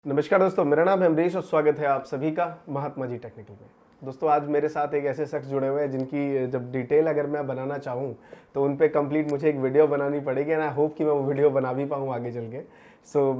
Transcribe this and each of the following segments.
नमस्कार दोस्तों, मेरा नाम है अमरीश और स्वागत है आप सभी का महात्मा जी टेक्निकल में। दोस्तों, आज मेरे साथ एक ऐसे शख्स जुड़े हुए हैं जिनकी जब डिटेल अगर मैं बनाना चाहूँ तो उन पे कंप्लीट मुझे एक वीडियो बनानी पड़ेगी एंड आई होप कि मैं वो वीडियो बना भी पाऊँ आगे चल के।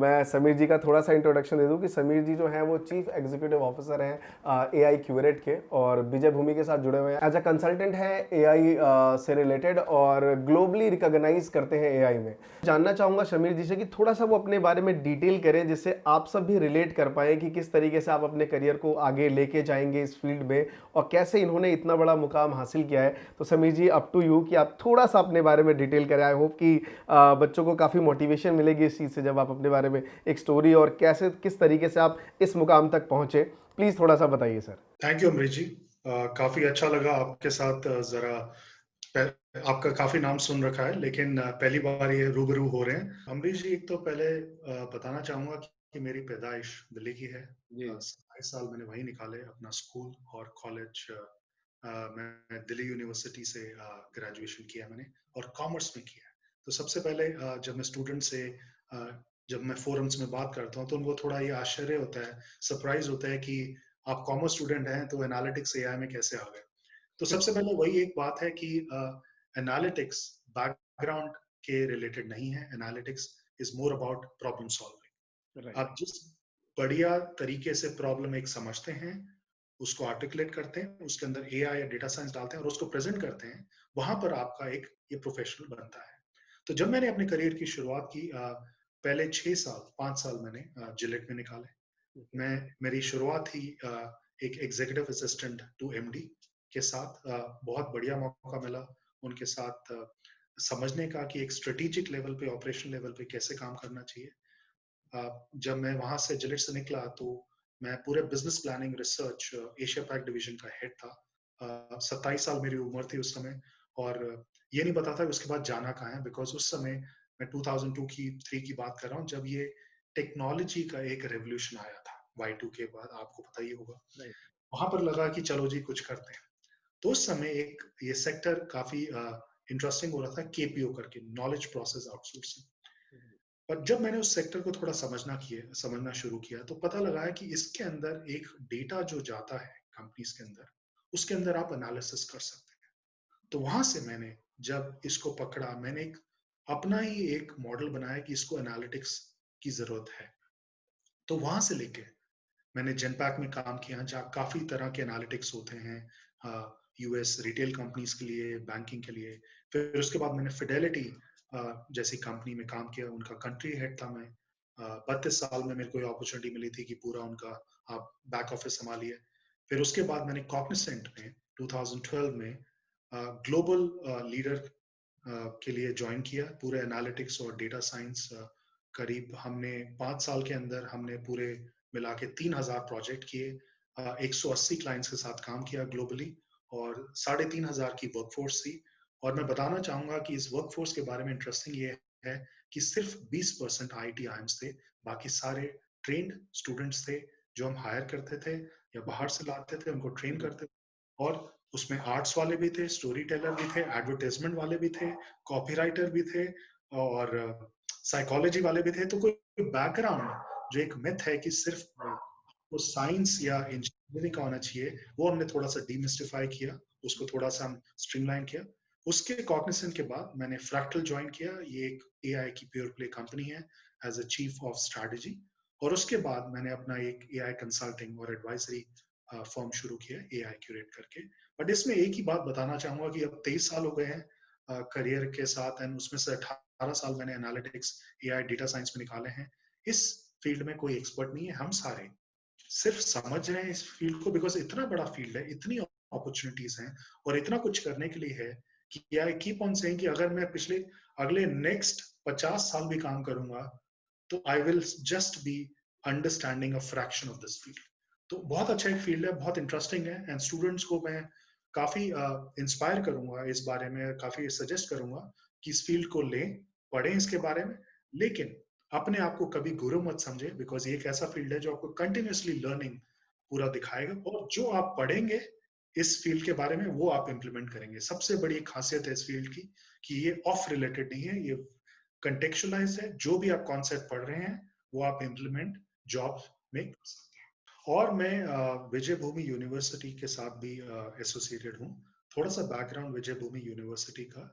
मैं समीर जी का थोड़ा सा इंट्रोडक्शन दे दूँ कि समीर जी जो हैं वो चीफ एग्जीक्यूटिव ऑफिसर हैं एआई क्यूरेट के, और विजय भूमि के साथ जुड़े हुए हैं एज अ कंसल्टेंट है एआई से रिलेटेड, और ग्लोबली रिकॉग्नाइज करते हैं एआई में। जानना चाहूंगा समीर जी से कि थोड़ा सा वो अपने बारे में डिटेल करें जिससे आप सब भी रिलेट कर पाए कि किस तरीके से आप अपने करियर को आगे लेके जाएंगे इस फील्ड में और कैसे इन्होंने इतना बड़ा मुकाम हासिल किया है। तो समीर जी, अप टू यू कि आप थोड़ा सा अपने बारे में डिटेल करें। आई होप कि बच्चों को काफ़ी मोटिवेशन मिलेगी इस चीज़ से जब आप अपने बारे में एक स्टोरी और कैसे किस तरीके से आप इस मुकाम तक पहुंचे, प्लीज़ थोड़ा सा बताइए सर। थैंक यू अमरीश जी। काफी अच्छा लगा आपके साथ जरा आपका काफी नाम सुन रखा है, लेकिन पहली बार ये रूबरू हो रहे हैं। अमरीश जी, एक तो पहले बताना चाहूंगा कि मेरी पैदाइश दिल्ली की है। जी। 27 साल मैंने वहीं निकाले, अपना स्कूल और कॉलेज मैं दिल्ली यूनिवर्सिटी से ग्रेजुएशन किया मैंने, और कॉमर्स में किया है। तो सबसे पहले जब मैं स्टूडेंट से अ, जब मैं फोरम्स में बात करता हूँ तो उनको थोड़ा ये आश्चर्य होता है, सरप्राइज होता है कि आप कॉमर्स स्टूडेंट हैं तो एनालिटिक्स एआई में कैसे आ गए। तो सबसे पहले वही एक बात है कि एनालिटिक्स बैकग्राउंड के रिलेटेड नहीं है। Analytics is more about problem solving. Right. आप जिस बढ़िया तरीके से प्रॉब्लम एक समझते हैं, उसको आर्टिकुलेट करते हैं, उसके अंदर एआई या डेटा साइंस डालते हैं और उसको प्रेजेंट करते हैं, वहां पर आपका एक ये प्रोफेशनल बनता है। तो जब मैंने अपने करियर की शुरुआत की, पहले 6 साल 5 साल मैंने जिलेट में निकाले। मैं मेरी शुरुआत ही एक एग्जीक्यूटिव असिस्टेंट टू एमडी के साथ। बहुत बढ़िया मौका मिला उनके साथ समझने का कि एक स्ट्रेटेजिक लेवल पे, ऑपरेशन लेवल पे कैसे काम करना चाहिए। जब मैं वहां से जिलेट से निकला तो मैं पूरे business planning research Asia pack division का हेड था। 27 साल मेरी उम्र थी उस समय, और ये नहीं पता था उसके बाद जाना कहाँ है, बिकॉज उस समय मैं 2002 की 3 की बात कर रहा हूँ, जब ये टेक्नोलॉजी का एक रेवोल्यूशन आया था। Y2 के बाद आपको पता ही होगा। राइट। वहां पर लगा कि चलो जी कुछ करते हैं। तो उस समय एक ये सेक्टर काफी इंटरेस्टिंग हो रहा था, केपीओ करके, नॉलेज प्रोसेस आउटसोर्सिंग। पर जब मैंने उस सेक्टर को थोड़ा समझना शुरू किया तो पता लगा है कि इसके अंदर एक डेटा जो जाता है कंपनीज के अंदर, उसके अंदर आप एनालिसिस कर सकते हैं। तो वहां से मैंने जब इसको पकड़ा, मैंने एक अपना ही एक मॉडल बनाया कि इसको एनालिटिक्स की जरूरत है। तो वहां से लेके मैंने जेनपैक में काम किया, जहाँ काफी तरह के एनालिटिक्स होते हैं, यूएस रिटेल कंपनीज के लिए, बैंकिंग के लिए। फिर उसके बाद मैंने फिडेलिटी जैसी कंपनी में काम किया, उनका कंट्री हेड था मैं। 32 साल में मेरे को अपॉर्चुनिटी मिली थी कि पूरा उनका आप बैक ऑफिस संभालिए। फिर उसके बाद मैंने कॉग्निसेंट में 2012 में ग्लोबल लीडर के लिए ज्वाइन किया, पूरे एनालिटिक्स और डेटा साइंस। करीब हमने 5 साल के अंदर हमने पूरे मिला के 3,000 प्रोजेक्ट किए, 180 क्लाइंट्स के साथ काम किया ग्लोबली, और 3,500 की वर्कफोर्स थी। और मैं बताना चाहूंगा कि इस वर्कफोर्स के बारे में इंटरेस्टिंग ये है कि सिर्फ 20% आईटी आईएम्स थे, बाकी सारे ट्रेंड स्टूडेंट्स थे जो हम हायर करते थे या बाहर से लाते थे, उनको ट्रेन करते थे। और उसमें आर्ट्स वाले भी थे, स्टोरी टेलर भी थे, एडवर्टाइजमेंट वाले भी थे, कॉपीराइटर भी थे, और साइकोलॉजी वाले भी थे। तो कोई बैकग्राउंड जो एक मिथ है कि सिर्फ वो साइंस या इंजीनियरिंग का होना चाहिए, वो हमने थोड़ा सा डीमिस्टिफाई किया, उसको थोड़ा सा हम स्ट्रीमलाइन किया। उसके कॉग्निसेंट के बाद मैंने फ्रैक्टल ज्वाइन किया। ये एक एआई की प्योर प्ले कंपनी है, as a chief of strategy. और उसके बाद मैंने अपना एक एआई कंसल्टिंग और एडवाइजरी फॉर्म शुरू किया, एआई क्यूरेट करके। बट इसमें एक ही बात बताना चाहूंगा कि अब 23 साल हो गए हैं करियर के साथ, एंड उसमें से 18 साल मैंने एनालिटिक्स, एआई, डेटा साइंस में निकाले हैं। इस फील्ड में कोई एक्सपर्ट नहीं है, हम सारे सिर्फ समझ रहे हैं इस फील्ड को, बिकॉज इतना बड़ा फील्ड है, इतनी अपॉर्चुनिटीज हैं और इतना कुछ करने के लिए है कि आई कीप ऑन सेइंग कि अगर मैं अगले नेक्स्ट 50 साल भी काम करूंगा तो I will just be understanding a fraction of this field. तो बहुत अच्छा एक फील्ड है, बहुत इंटरेस्टिंग है, एंड स्टूडेंट्स को मैं काफी इंस्पायर करूंगा इस बारे में, काफी सजेस्ट करूंगा कि इस फील्ड को लें, पढ़ें इसके बारे में। लेकिन अपने आप को कभी गुरु मत समझे, बिकॉज ये एक ऐसा फील्ड है जो आपको कंटिन्यूसली लर्निंग पूरा दिखाएगा, और जो आप पढ़ेंगे इस फील्ड के बारे में वो आप इंप्लीमेंट करेंगे। सबसे बड़ी खासियत है इस फील्ड की कि ये ऑफ रिलेटेड नहीं है, ये कंटेक्चुअलाइज है। जो भी आप कॉन्सेप्ट पढ़ रहे हैं वो आप इम्प्लीमेंट जॉब में कर सकते हैं। और मैं विजय भूमि यूनिवर्सिटी के साथ भी एसोसिएटेड हूँ। थोड़ा सा बैकग्राउंड विजय भूमि यूनिवर्सिटी का,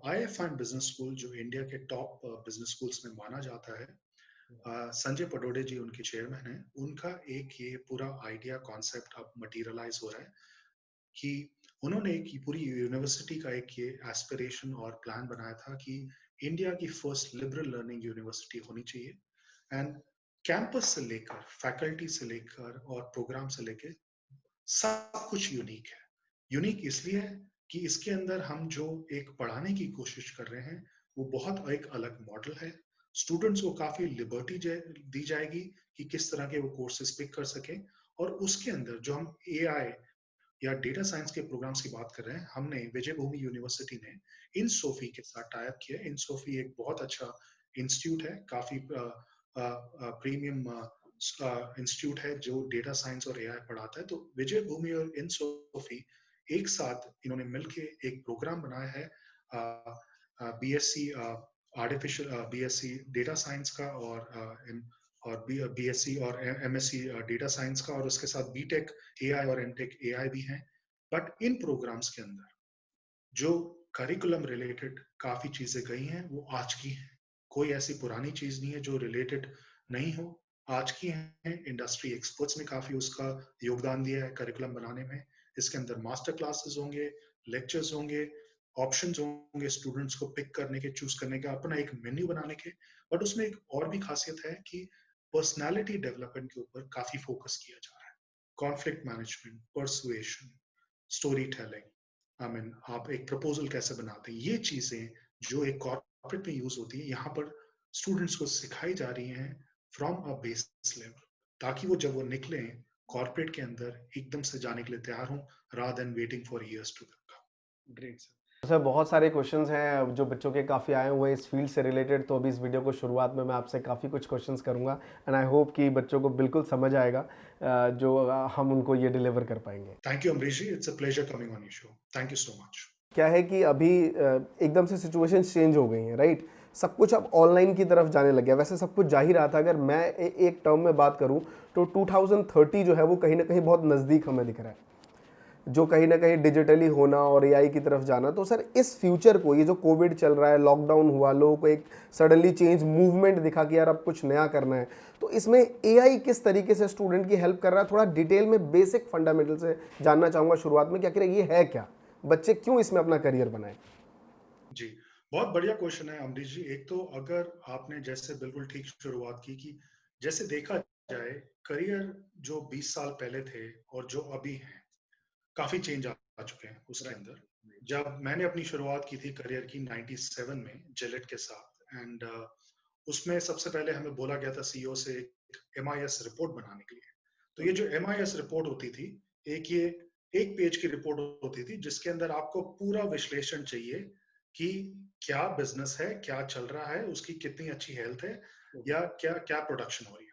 IIFM बिजनेस स्कूल जो इंडिया के टॉप बिजनेस स्कूल्स में माना जाता है, संजय पडोडे जी उनके चेयरमैन हैं। उनका एक ये पूरा आइडिया कॉन्सेप्ट अब मटेरियलाइज हो रहा है कि उन्होंने एक पूरी यूनिवर्सिटी का एक ये एस्पिरेशन और प्लान बनाया था कि इंडिया की फर्स्ट लिबरल लर्निंग यूनिवर्सिटी होनी चाहिए। एंड कैंपस से लेकर, फैकल्टी से लेकर और प्रोग्राम से लेकर सब कुछ यूनिक है। यूनिक इसलिए है कि इसके अंदर हम जो एक पढ़ाने की कोशिश कर रहे हैं वो बहुत एक अलग मॉडल है। स्टूडेंट्स को काफी लिबर्टी दी जाएगी कि किस तरह के वो कोर्सेज पिक कर सकें। और उसके अंदर जो हम AI या डेटा साइंस के प्रोग्राम्स की बात कर रहे हैं, हमने विजय भूमि यूनिवर्सिटी ने इन सोफी के साथ टाई अप किया। इन सोफी एक बहुत अच्छा इंस्टीट्यूट है, काफी प्रीमियम इंस्टीट्यूट है जो डेटा साइंस और AI पढ़ाता है। तो विजय भूमि और इन सोफी एक साथ इन्होंने मिलके एक प्रोग्राम बनाया है, BSc artificial, BSc data science का और BSc और MSc डेटा साइंस का, और उसके साथ BTech AI और MTech AI भी हैं। बट इन प्रोग्राम्स के अंदर जो करिकुलम रिलेटेड काफी चीजें गई हैं वो आज की हैं। कोई ऐसी पुरानी चीज नहीं है जो रिलेटेड नहीं हो, आज की हैं। इंडस्ट्री एक्सपर्ट्स ने काफी उसका योगदान दिया है करिकुलम बनाने में। इसके अंदर मास्टर क्लासेस होंगे, लेक्चर्स होंगे, ऑप्शंस होंगे स्टूडेंट्स को पिक करने के, चूज करने का, अपना एक मेन्यू बनाने के। बट उसमें एक और भी खासियत है कि पर्सनालिटी डेवलपमेंट के ऊपर काफी फोकस किया जा रहा है। Conflict management, persuasion, story telling, आप एक प्रपोजल कैसे बनाते हैं, ये चीजें जो एक कॉर्पोरेट में यूज होती है, यहाँ पर स्टूडेंट्स को सिखाई जा रही हैं फ्रॉम अ बेसिस लेवल, ताकि वो जब वो निकले कॉर्पोरेट के अंदर एकदम से जाने के लिए तैयार हों, rather than waiting for years to come. Great sir. Sir बहुत सारे क्वेश्चंस हैं जो बच्चों के काफ़ी आए हुए हैं इस फील्ड से रिलेटेड, तो अभी इस वीडियो को शुरुआत में मैं आपसे काफ़ी कुछ क्वेश्चंस करूंगा एंड आई होप कि बच्चों को बिल्कुल समझ आएगा, जो हम उनको ये डिलीवर कर पाएंगे। Thank you Amrish ji, it's a pleasure coming on your show. Thank you so much. क्या है कि अभी एकदम से सिचुएशन चेंज हो गई हैं, राइट? सब कुछ अब ऑनलाइन की तरफ जाने लग गया। वैसे सब कुछ जा ही रहा था। अगर मैं एक टर्म में बात करूं तो 2030 जो है वो कहीं ना कहीं बहुत नज़दीक हमें दिख रहा है, जो कहीं ना कहीं डिजिटली होना और AI की तरफ जाना। तो सर इस फ्यूचर को, ये जो कोविड चल रहा है, लॉकडाउन हुआ, लोगों को एक सडनली चेंज मूवमेंट दिखा कि यार अब कुछ नया करना है, तो इसमें AI किस तरीके से स्टूडेंट की हेल्प कर रहा है, थोड़ा डिटेल में बेसिक फंडामेंटल से जानना चाहूँगा शुरुआत में कि आखिर ये है क्या, बच्चे क्यों इसमें अपना करियर बनाए। जी, बहुत बढ़िया क्वेश्चन है अमरीश जी। एक तो अगर आपने जैसे बिल्कुल ठीक शुरुआत की कि जैसे देखा जाए, करियर जो 20 साल पहले थे और जो अभी हैं, काफी चेंज आ चुके हैं उसके अंदर। जब मैंने अपनी शुरुआत की थी करियर की 97 में जिलेट के साथ, एंड उसमें सबसे पहले हमें बोला गया था CEO से एक MIS रिपोर्ट बनाने के लिए। तो ये जो MIS रिपोर्ट होती थी, ये एक पेज की रिपोर्ट होती थी जिसके अंदर आपको पूरा विश्लेषण चाहिए कि क्या बिजनेस है, क्या चल रहा है, उसकी कितनी अच्छी हेल्थ है, या क्या क्या प्रोडक्शन हो रही है।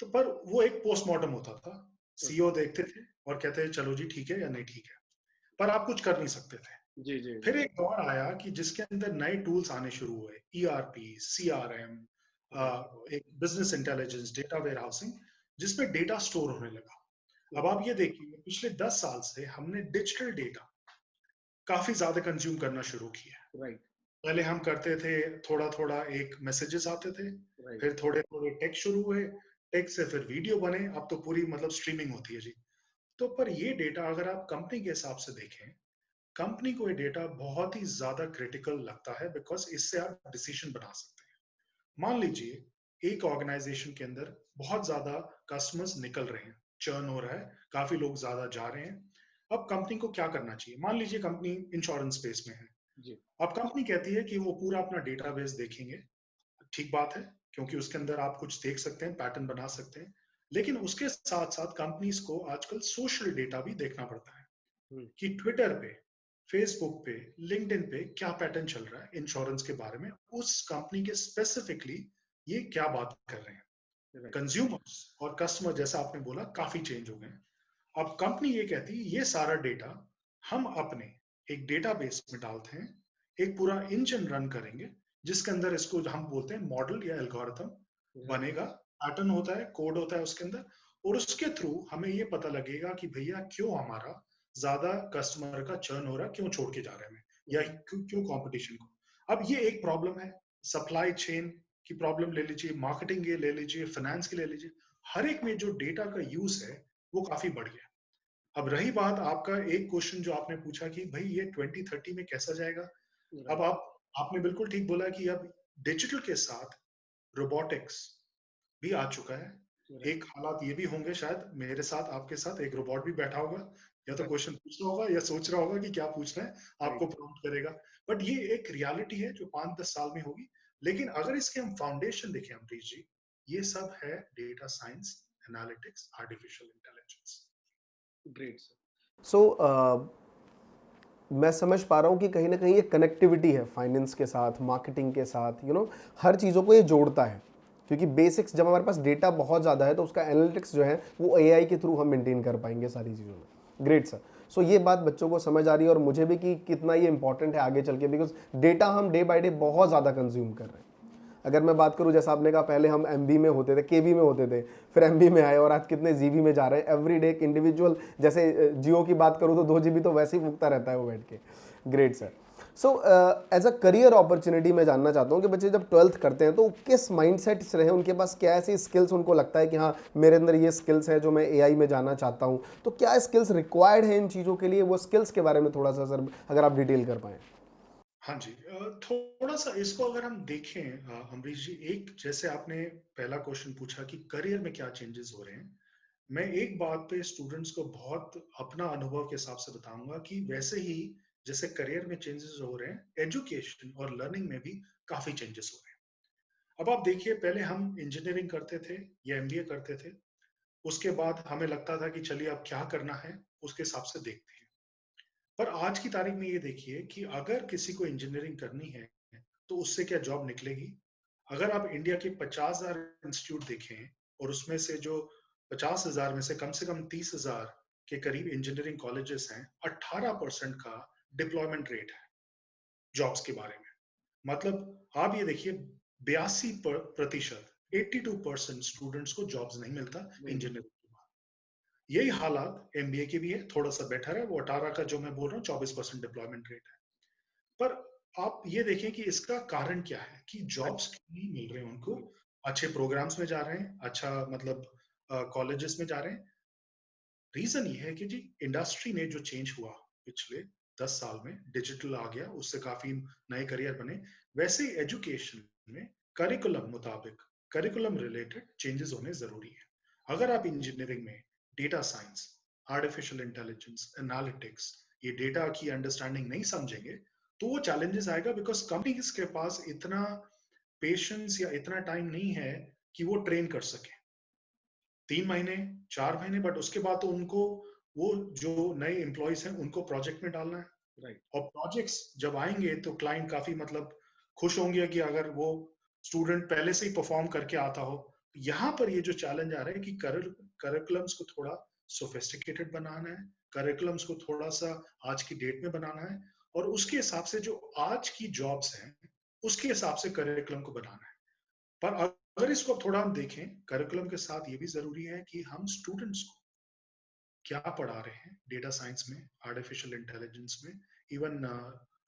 तो पर वो एक पोस्टमार्टम होता था। CEO देखते थे और कहते थे चलो जी ठीक है या नहीं ठीक है, पर आप कुछ कर नहीं सकते थे। जी जी। फिर एक दौर आया कि जिसके अंदर नए टूल्स आने शुरू हुए, ERP, CRM, एक business intelligence, data warehousing, जिसमें डेटा स्टोर होने लगा। अब आप ये देखिए, पिछले 10 साल से हमने डिजिटल डेटा काफी ज्यादा कंज्यूम करना शुरू किया है। राइट। पहले हम करते थे थोड़ा थोड़ा, एक मैसेजेस आते थे, फिर थोड़े थोड़े टेक्स्ट शुरू हुए, टेक्स्ट से फिर वीडियो बने, अब तो पूरी मतलब स्ट्रीमिंग होती है जी। तो पर ये डेटा अगर आप कंपनी के हिसाब से देखें, कंपनी को ये डेटा बहुत ही ज्यादा क्रिटिकल लगता है, बिकॉज इससे आप डिसीजन बना सकते हैं। मान लीजिए एक ऑर्गेनाइजेशन के अंदर बहुत ज्यादा कस्टमर्स निकल रहे हैं, चर्न हो रहा है, काफी लोग ज्यादा जा रहे हैं। अब कंपनी को क्या करना चाहिए? मान लीजिए कंपनी इंश्योरेंस स्पेस में है। जी। अब कंपनी कहती है कि वो पूरा अपना डेटाबेस देखेंगे, ठीक बात है, क्योंकि उसके अंदर आप कुछ देख सकते हैं, पैटर्न बना सकते हैं। लेकिन उसके साथ साथ कंपनीज को आजकल सोशल डेटा भी देखना पड़ता है कि ट्विटर पे, फेसबुक पे, लिंक्डइन पे क्या पैटर्न चल रहा है इंश्योरेंस के बारे में, उस कंपनी के स्पेसिफिकली ये क्या बात कर रहे हैं। कंज्यूमर्स और कस्टमर, जैसा आपने बोला, काफी चेंज हो गए हैं। अब कंपनी ये कहती है ये सारा डेटा हम अपने एक डेटाबेस में डालते हैं, एक पूरा इंजन रन करेंगे जिसके अंदर इसको हम बोलते हैं मॉडल या एल्गोरिथम बनेगा, पैटर्न होता है, कोड होता है उसके अंदर, और उसके थ्रू हमें ये पता लगेगा कि भैया क्यों हमारा ज्यादा कस्टमर का चर्न हो रहा है, क्यों छोड़ के जा रहे हैं हमें, या क्यों कंपटीशन को। अब ये एक प्रॉब्लम है, सप्लाई चेन की प्रॉब्लम ले लीजिए, मार्केटिंग की ले लीजिए, फाइनेंस की ले लीजिए, हर एक में जो डेटा का यूज है वो काफी बढ़ गया। अब रही बात आपका एक क्वेश्चन जो आपने पूछा कि भाई ये 2030 में कैसा जाएगा। अब आपने बिल्कुल ठीक बोला कि अब डिजिटल के साथ रोबोटिक्स भी आ चुका है। एक हालात ये भी होंगे, शायद मेरे साथ आपके साथ एक रोबोट भी बैठा होगा, या तो क्वेश्चन पूछ रहा होगा या सोच रहा होगा कि क्या पूछना है, आपको प्रॉम्प्ट करेगा। बट ये एक रियलिटी है जो 5-10 साल में होगी। लेकिन अगर इसके हम फाउंडेशन देखें अमरीश जी, ये सब है data science, analytics, artificial intelligence. Great sir. So मैं समझ पा रहा हूँ कि कहीं ना कहीं ये कनेक्टिविटी है फाइनेंस के साथ, मार्केटिंग के साथ, हर चीज़ों को ये जोड़ता है, क्योंकि बेसिक्स जब हमारे पास डेटा बहुत ज़्यादा है तो उसका एनालिटिक्स जो है वो एआई के थ्रू हम मेंटेन कर पाएंगे सारी चीज़ों में। Great sir. सो ये बात बच्चों को समझ आ रही है और मुझे भी कि कितना ये इंपॉर्टेंट है आगे चल के, बिकॉज डेटा हम डे बाय डे बहुत ज़्यादा कंज्यूम कर रहे हैं। अगर मैं बात करूं, जैसा आपने कहा पहले हम एमबी में होते थे, केबी में होते थे, फिर एमबी में आए और आज कितने जीबी में जा रहे हैं एवरी डे। एक इंडिविजुअल जैसे जियो की बात करूं तो 2 जीबी तो वैसे ही फूकता रहता है वो बैठ के। Great sir. So as a career opportunity मैं जानना चाहता हूं कि बच्चे जब 12th करते हैं तो किस माइंडसेट से रहे, उनके पास क्या ऐसी स्किल्स उनको लगता है कि हाँ मेरे अंदर ये स्किल्स है जो मैं एआई में जाना चाहता हूं, तो क्या स्किल्स रिक्वायर्ड है इन चीज़ों के लिए? वो स्किल्स के बारे में थोड़ा सा सर अगर आप डिटेल कर पाएँ। हाँ जी, थोड़ा सा इसको अगर हम देखें अमरीश जी, एक जैसे आपने पहला क्वेश्चन पूछा कि करियर में क्या चेंजेस हो रहे हैं, मैं एक बात पे स्टूडेंट्स को बहुत अपना अनुभव के हिसाब से बताऊंगा कि वैसे ही जैसे करियर में चेंजेस हो रहे हैं, एजुकेशन और लर्निंग में भी काफी चेंजेस हो रहे हैं। अब आप देखिए, पहले हम इंजीनियरिंग करते थे या एमबीए करते थे, उसके बाद हमें लगता था कि चलिए अब क्या करना है उसके हिसाब से देखते हैं। पर आज की तारीख में ये देखिए कि अगर किसी को इंजीनियरिंग करनी है तो उससे क्या जॉब निकलेगी? अगर आप इंडिया के 50,000 इंस्टीट्यूट देखें और उसमें से जो 50,000 में से कम 30,000 के करीब इंजीनियरिंग कॉलेजेस हैं, 18% का डिप्लॉयमेंट रेट है जॉब्स के बारे में। मतलब आप ये देखिए, 82%, 82% स्टूडेंट्स को जॉब्स नहीं मिलता इंजीनियरिंग के बाद। यही हालात एमबीए की भी है, थोड़ा सा बेटर है, वो 18 का जो मैं बोल रहा हूँ 24% डिप्लॉयमेंट रेट है। पर आप ये देखें कि इसका कारण क्या है कि जॉब्स नहीं मिल रहे हैं उनको, अच्छे प्रोग्राम्स में जा रहे हैं, अच्छा मतलब कॉलेजेस में जा रहे हैं। रीजन ये है कि जी इंडस्ट्री में जो चेंज हुआ पिछले 10 साल में, डिजिटल आ गया, उससे काफी नए करियर बने। वैसे ही एजुकेशन में करिकुलम मुताबिक, करिकुलम रिलेटेड चेंजेस होने जरूरी है। अगर आप इंजीनियरिंग में data science, artificial intelligence, analytics, ये डेटा की अंडरस्टैंडिंग नहीं समझेंगे तो वो चैलेंजेस आएगा, बिकॉज कंपनीज के पास इतना पेशेंस या इतना टाइम नहीं है कि वो ट्रेन कर सके 3 महीने, 4 महीने, बट उसके बाद तो उनको वो जो नए एम्प्लॉयज हैं उनको प्रोजेक्ट में डालना है। राइट। और प्रोजेक्ट्स जब आएंगे तो क्लाइंट काफी मतलब खुश होंगे कि अगर वो स्टूडेंट पहले से ही परफॉर्म करके आता हो। यहाँ पर ये जो चैलेंज आ रहा है कि करिकुलम्स को थोड़ा सोफिस्टिकेटेड बनाना है, करिकुलम्स को थोड़ा सा आज की डेट में बनाना है, और उसके हिसाब से जो आज की जॉब्स हैं उसके हिसाब से करिकुलम को बनाना है। पर अगर इसको थोड़ा हम देखें, करिकुलम के साथ ये भी जरूरी है कि हम स्टूडेंट्स को क्या पढ़ा रहे हैं डेटा साइंस में, आर्टिफिशियल इंटेलिजेंस में, इवन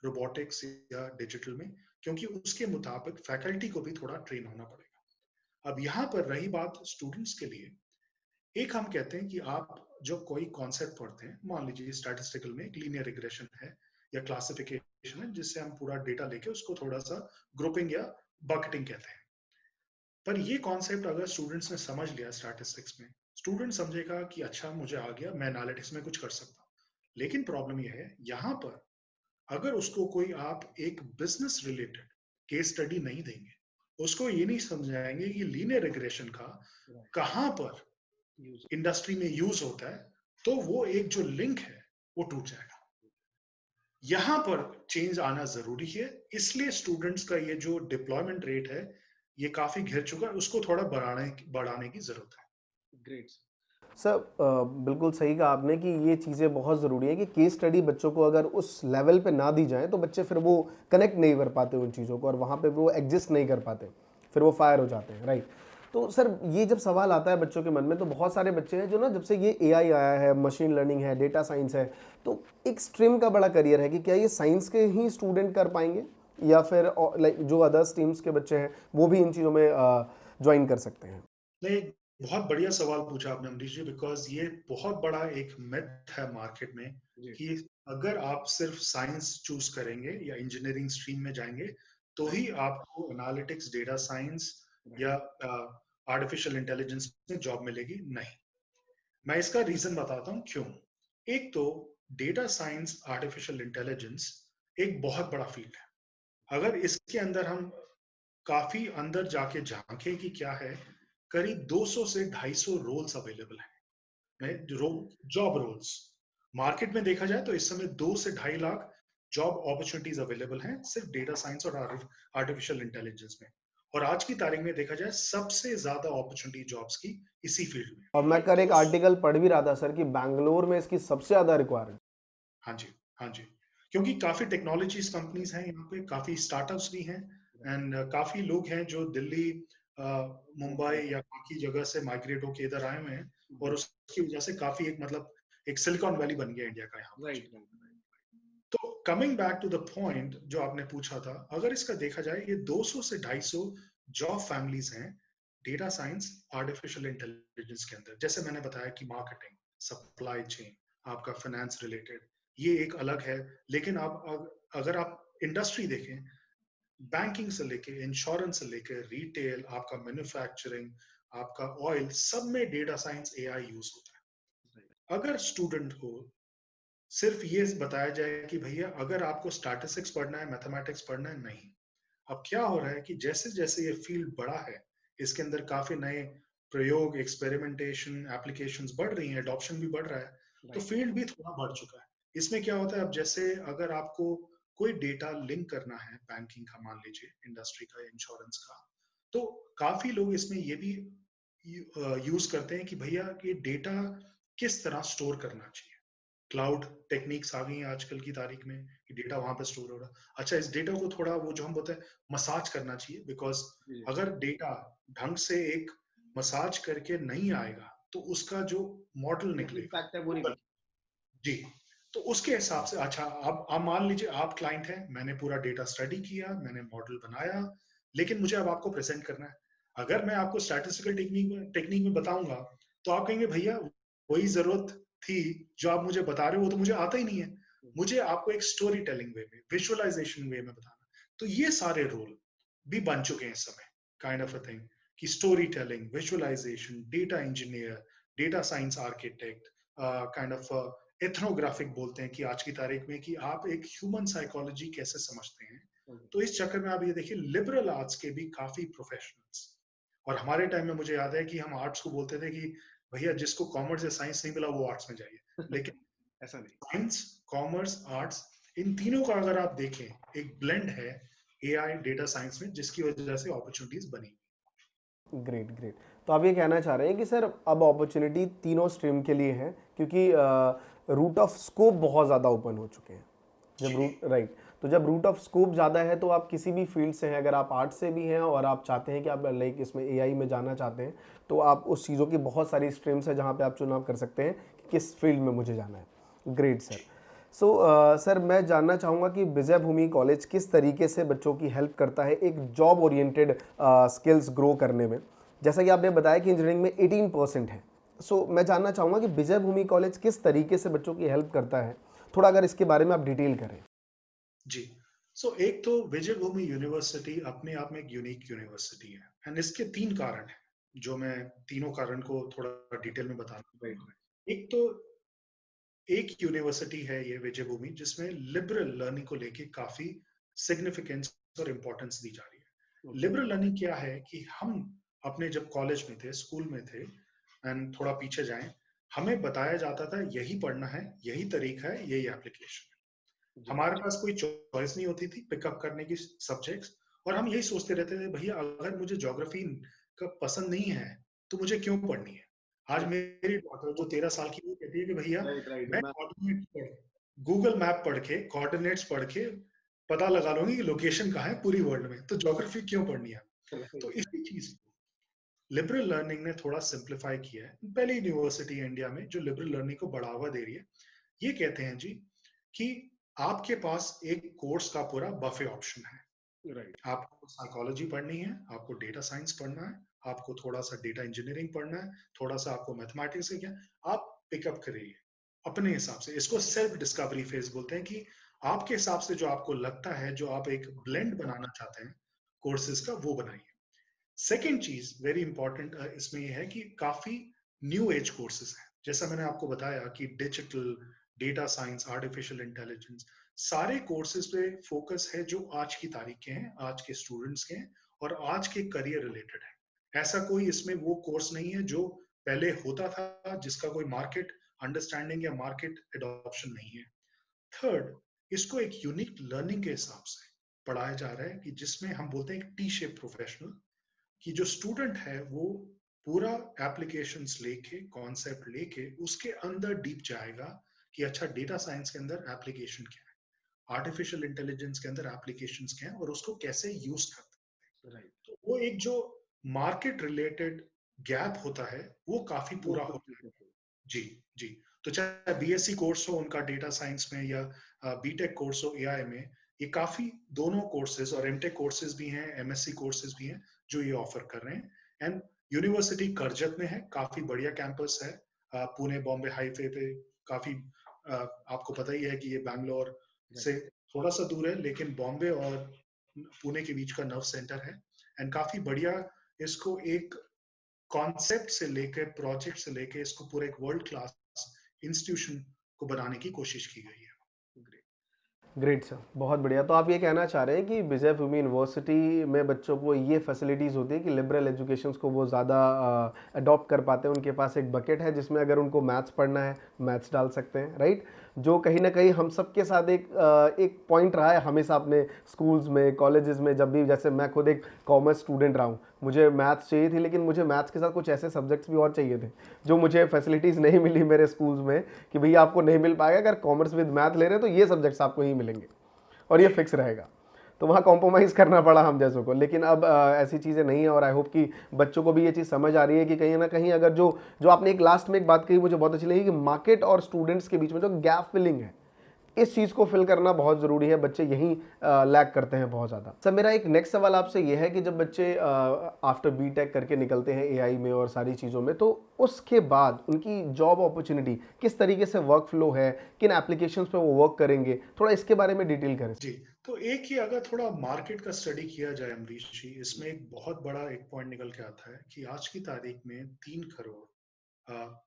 रोबोटिक्स या डिजिटल में, क्योंकि उसके मुताबिक फैकल्टी को भी थोड़ा ट्रेन होना पड़ेगा। अब यहाँ पर रही बात स्टूडेंट्स के लिए, एक हम कहते हैं कि आप जो कोई कॉन्सेप्ट पढ़ते हैं, मान लीजिए स्टैटिस्टिकल में एक लीनियर रिग्रेशन है या क्लासिफिकेशन है, जिससे हम पूरा डेटा लेके उसको थोड़ा सा ग्रुपिंग या बकेटिंग कहते हैं। पर ये कॉन्सेप्ट अगर स्टूडेंट्स ने समझ लिया स्टैटिस्टिक्स में, स्टूडेंट समझेगा कि अच्छा मुझे आ गया, मैं एनालिटिक्स में कुछ कर सकता हूँ। लेकिन प्रॉब्लम ये है यहाँ पर, अगर उसको कोई आप एक बिजनेस रिलेटेड केस स्टडी नहीं देंगे, उसको ये नहीं समझाएंगे कि लीनियर रिग्रेशन का कहाँ पर इंडस्ट्री में यूज होता है, तो वो एक जो लिंक है वो टूट जाएगा। यहाँ पर चेंज आना जरूरी है, इसलिए स्टूडेंट्स का ये जो डिप्लॉयमेंट रेट है ये काफी घिर चुका है, उसको थोड़ा बढ़ाने की जरूरत है। Great sir. बिल्कुल सही कहा आपने कि ये चीज़ें बहुत ज़रूरी है कि केस स्टडी बच्चों को अगर उस लेवल पे ना दी जाए तो बच्चे फिर वो कनेक्ट नहीं कर पाते उन चीज़ों को और वहाँ पे वो एग्जिस्ट नहीं कर पाते, फिर वो फायर हो जाते हैं। राइट। तो सर ये जब सवाल आता है बच्चों के मन में, तो बहुत सारे बच्चे हैं जो ना, जब से ये एआई आया है, मशीन लर्निंग है, डेटा साइंस है, तो एक स्ट्रीम का बड़ा करियर है कि क्या ये साइंस के ही स्टूडेंट कर पाएंगे, या फिर लाइक जो अदर स्ट्रीम्स के बच्चे हैं वो भी इन चीज़ों में ज्वाइन कर सकते हैं? नहीं, बहुत बढ़िया सवाल पूछा आपने अमरीश जी, बिकॉज ये बहुत बड़ा एक मिथ है मार्केट में जी। कि अगर आप सिर्फ साइंस चूज करेंगे या इंजीनियरिंग स्ट्रीम में जाएंगे तो ही आपको एनालिटिक्स, डेटा साइंस या आर्टिफिशियल इंटेलिजेंस में जॉब मिलेगी। नहीं, मैं इसका रीजन बताता हूँ क्यों। एक तो डेटा साइंस, आर्टिफिशियल इंटेलिजेंस एक बहुत बड़ा फील्ड है। अगर इसके अंदर हम काफी अंदर जाके झांके कि क्या है, करीब 200 से 250 रोल्स अवेलेबल हैं, जॉब रोल्स। मार्केट में देखा जाए तो इस समय 2 से 2.5 लाख जॉब अपॉर्चुनिटीज अवेलेबल हैं सिर्फ डेटा साइंस और आर्टिफिशियल इंटेलिजेंस में। और आज की तारीख में देखा जाए सबसे ज्यादा अपॉर्चुनिटी जॉब्स की इसी फील्ड में। और मैं कल एक तो आर्टिकल पढ़ भी रहा था सर कि बैंगलोर में इसकी सबसे ज़्यादा रिक्वायरमेंट। हाँ जी, हाँ जी, क्योंकि काफी टेक्नोलॉजीज कंपनीज हैं यहाँ पे, काफी स्टार्टअप्स भी हैं, एंड काफी लोग हैं जो दिल्ली, मुंबई या बाकी जगह से माइग्रेट होके इधर आए हुए हैं, और उसकी वजह से काफी एक मतलब एक सिलिकॉन वैली बन गया इंडिया का यहाँ पर। राइट। तो coming back to the point जो आपने पूछा था, अगर इसका देखा जाए ये 200 से 250 जॉब फैमिलीज हैं डेटा साइंस, आर्टिफिशियल इंटेलिजेंस के अंदर। जैसे मैंने बताया कि मार्केटिंग, सप्लाई चेन, आपका फाइनेंस रिलेटेड, ये एक अलग है। लेकिन आप अगर आप इंडस्ट्री देखें, बैंकिंग से लेके इंश्योरेंस से लेके रिटेल, आपका मैन्युफैक्चरिंग, आपका ऑयल, सब में डेटा साइंस, एआई यूज होता है। अगर स्टूडेंट को सिर्फ ये बताया जाए कि भैया अगर आपको स्टैटिस्टिक्स पढ़ना है, मैथमेटिक्स पढ़ना है, नहीं। अब क्या हो रहा है कि जैसे जैसे ये फील्ड बड़ा है, इसके अंदर काफी नए प्रयोग, एक्सपेरिमेंटेशन, एप्लीकेशंस बढ़ रही हैं, अडॉप्शन भी बढ़ रहा है, तो फील्ड भी थोड़ा बढ़ चुका है। इसमें क्या होता है, अब जैसे अगर आपको कोई डेटा लिंक करना है बैंकिंग का, मान लीजिए इंडस्ट्री का, इंश्योरेंस का, तो काफी लोग इसमें ये भी यूज करते हैं कि भैया ये डेटा किस तरह स्टोर करना चाहिए। क्लाउड टेक्निक्स आ गई हैं आजकल की तारीख में कि डेटा वहां पे स्टोर हो रहा है। अच्छा, इस डेटा को थोड़ा वो जो हम बोलते हैं मसाज करना चाहिए, बिकॉज अगर डेटा ढंग से एक मसाज करके नहीं आएगा तो उसका जो मॉडल निकलेगा, इम्पैक्ट है वो नहीं। जी, तो उसके हिसाब से। अच्छा, अब आप मान लीजिए आप क्लाइंट हैं, मैंने पूरा डेटा स्टडी किया, मैंने मॉडल बनाया, लेकिन मुझे अब आपको प्रेजेंट करना है। अगर मैं आपको स्टैटिस्टिकल टेक्निक में बताऊंगा तो आप कहेंगे भैया वही जरूरत थी जो आप मुझे बता रहे हो, वो तो मुझे आता ही नहीं है। मुझे आपको एक स्टोरी टेलिंग वे में, विजुअलाइजेशन वे में बताना। तो ये सारे रोल भी बन चुके हैं इस समय, काइंड ऑफ अ थिंग, कि story telling, visualization, data engineer, data science architect, kind of ethnographic बोलते हैं कि आज की तारीख में कि आप एक ह्यूमन साइकोलॉजी कैसे समझते हैं। तो इस चक्कर में आप ये देखिए, लिबरल आर्ट्स के भी काफी प्रोफेशनल्स। और हमारे टाइम में मुझे याद है कि हम आर्ट्स को बोलते थे कि भैया जिसको कॉमर्स या साइंस नहीं मिला वो आर्ट्स में जाइए। लेकिन ऐसा नहीं। साइंस, कॉमर्स, आर्ट्स, इन तीनों का अगर आप देखें, एक ब्लेंड है एआई डेटा साइंस में, जिसकी वजह से अपॉर्चुनिटीज बनी। Great, great. तो आप ये कहना चाह रहे हैं कि सर अब अपॉर्चुनिटी तीनों स्ट्रीम के लिए है, क्योंकि रूट ऑफ स्कोप बहुत ज़्यादा ओपन हो चुके हैं। जब रूट राइट, तो जब रूट ऑफ स्कोप ज़्यादा है तो आप किसी भी फील्ड से हैं, अगर आप आर्ट से भी हैं और आप चाहते हैं कि आप लाइक इसमें एआई में जाना चाहते हैं, तो आप उस चीज़ों की बहुत सारी स्ट्रीम्स है जहाँ पे आप चुनाव कर सकते हैं कि किस फील्ड में मुझे जाना है। Great sir. सो सर मैं जानना चाहूँगा कि विजय भूमि कॉलेज किस तरीके से बच्चों की हेल्प करता है एक जॉब ओरिएंटेड स्किल्स ग्रो करने में। जैसा कि आपने बताया कि इंजीनियरिंग में 18% है। सो मैं जानना चाहूँगा कि विजय भूमि कॉलेज किस तरीके से बच्चों की हेल्प करता है, थोड़ा अगर इसके बारे में आप डिटेल करें। जी, सो एक तो विजय भूमि यूनिवर्सिटी अपने आप में एक यूनिक यूनिवर्सिटी है, एंड इसके 3 कारण हैं, जो मैं तीनों कारण को थोड़ा डिटेल में बताना। एक तो एक यूनिवर्सिटी है ये विजय भूमि जिसमें लिबरल लर्निंग को लेके काफी सिग्निफिकेंस और इम्पोर्टेंस दी जा रही है। लिबरल लर्निंग क्या है कि हम अपने जब कॉलेज में थे, स्कूल में थे, एंड थोड़ा पीछे जाएं, हमें बताया जाता था यही पढ़ना है, यही तरीका है, यही एप्लीकेशन है। हमारे पास कोई चॉइस नहीं होती थी पिकअप करने की सब्जेक्ट्स, और हम यही सोचते रहते थे भैया अगर मुझे ज्योग्राफी का पसंद नहीं है तो मुझे क्यों पढ़नी है। आज मेरी डॉटर जो 13 साल की, वो कहती है कि भैया मैं कोऑर्डिनेट पढ़, गूगल मैप पढ़ के, कोऑर्डिनेट्स पढ़ के पता लगा लूंगी कि लोकेशन कहाँ है पूरी वर्ल्ड में, तो ज्योग्राफी क्यों पढ़नी है। तो इसी चीज लिबरल लर्निंग ने थोड़ा सिंप्लीफाई किया है। पहली यूनिवर्सिटी है इंडिया में जो लिबरल लर्निंग को बढ़ावा दे रही है। ये कहते हैं जी कि आपके पास एक कोर्स का पूरा बफे ऑप्शन है। राइट। आपको साइकोलॉजी पढ़नी है, आपको डेटा साइंस पढ़ना है, आपको थोड़ा सा डेटा इंजीनियरिंग पढ़ना है, थोड़ा सा आपको मैथमेटिक्स है क्या, आप पिकअप करिए अपने हिसाब से। इसको सेल्फ डिस्कवरी फेज बोलते हैं कि आपके हिसाब से जो आपको लगता है, जो आप एक ब्लेंड बनाना चाहते हैं कोर्सेज का, वो बनाइए। सेकेंड चीज वेरी इंपॉर्टेंट इसमें ये है कि काफी न्यू एज कोर्सेज हैं। जैसा मैंने आपको बताया कि digital, data science, artificial intelligence, सारे कोर्सेज पे फोकस है जो आज की तारीख के हैं, आज के स्टूडेंट्स के हैं और आज के करियर रिलेटेड है। ऐसा कोई इसमें वो कोर्स नहीं है जो पहले होता था जिसका कोई मार्केट अंडरस्टैंडिंग या मार्केट एडॉप्शन नहीं है। थर्ड, इसको एक यूनिक लर्निंग के हिसाब से पढ़ाया जा रहा है कि जिसमें हम बोलते हैं एक टी शेप प्रोफेशनल, कि जो स्टूडेंट है वो पूरा एप्लीकेशंस लेके, कॉन्सेप्ट लेके उसके अंदर डीप जाएगा कि अच्छा डेटा साइंस के अंदर एप्लीकेशन क्या है, आर्टिफिशियल इंटेलिजेंस के अंदर एप्लीकेशंस क्या है और उसको कैसे यूज करते हैं। राइट। तो वो एक जो मार्केट रिलेटेड गैप होता है वो काफी वो पूरा होता है। कंप्लीट। जी, जी। तो चाहे बीएससी कोर्स हो उनका डेटा साइंस में या बीटेक कोर्स हो एआई में, ये काफी दोनों कोर्सेज और एमटेक कोर्सेज भी हैं, एमएससी कोर्सेज भी हैं जो ये ऑफर कर रहे हैं। एंड यूनिवर्सिटी करजत में है, काफी बढ़िया कैंपस है। पुणे बॉम्बे हाईवे पे काफी, आपको पता ही है कि ये बैंगलोर से थोड़ा सा दूर है, लेकिन बॉम्बे और पुणे के बीच का नर्व सेंटर है। एंड काफी बढ़िया इसको एक कॉन्सेप्ट से लेकर, प्रोजेक्ट से लेकर इसको पूरे एक वर्ल्ड क्लास इंस्टीट्यूशन को बनाने की कोशिश की गई है। ग्रेट सर, बहुत बढ़िया। तो आप ये कहना चाह रहे हैं कि विजय भूमि यूनिवर्सिटी में बच्चों को ये फैसिलिटीज़ होती है कि लिबरल एजुकेशंस को वो ज़्यादा अडॉप्ट कर पाते हैं। उनके पास एक बकेट है जिसमें अगर उनको मैथ्स पढ़ना है, मैथ्स डाल सकते हैं, राइट। जो कहीं ना कहीं हम सब के साथ एक पॉइंट रहा है हमेशा अपने स्कूल्स में, कॉलेजेस में। जब भी, जैसे मैं खुद एक कॉमर्स स्टूडेंट रहा हूँ, मुझे मैथ्स चाहिए थी, लेकिन मुझे मैथ्स के साथ कुछ ऐसे सब्जेक्ट्स भी और चाहिए थे जो मुझे फैसिलिटीज़ नहीं मिली मेरे स्कूल्स में, कि भैया आपको नहीं मिल पाएगा, अगर कॉमर्स विद मैथ ले रहे हैं तो ये सब्जेक्ट्स आपको ही मिलेंगे और ये फिक्स रहेगा। तो वहाँ कॉम्प्रोमाइज़ करना पड़ा हम जैसों को। लेकिन अब ऐसी चीज़ें नहीं है और आई होप कि बच्चों को भी ये चीज़ समझ आ रही है कि कहीं ना कहीं अगर जो जो आपने एक लास्ट में एक बात कही मुझे बहुत अच्छी लगी कि मार्केट और स्टूडेंट्स के बीच में जो गैप फिलिंग है, इस चीज़ को फिल करना बहुत ज़रूरी है। बच्चे यहीं लैग करते हैं बहुत ज़्यादा। सर, मेरा एक नेक्स्ट सवाल आपसे ये है कि जब बच्चे आफ्टर बीटेक करके निकलते हैं एआई में और सारी चीज़ों में, तो उसके बाद उनकी जॉब अपॉर्चुनिटी किस तरीके से वर्क फ्लो है, किन एप्लीकेशंस पे वो वर्क करेंगे, थोड़ा इसके बारे में डिटेल करें। जी, तो एक ही अगर थोड़ा मार्केट का स्टडी किया जाए अमरीश जी, इसमें एक बहुत बड़ा एक पॉइंट निकल के आता है कि आज की तारीख में 3 करोड़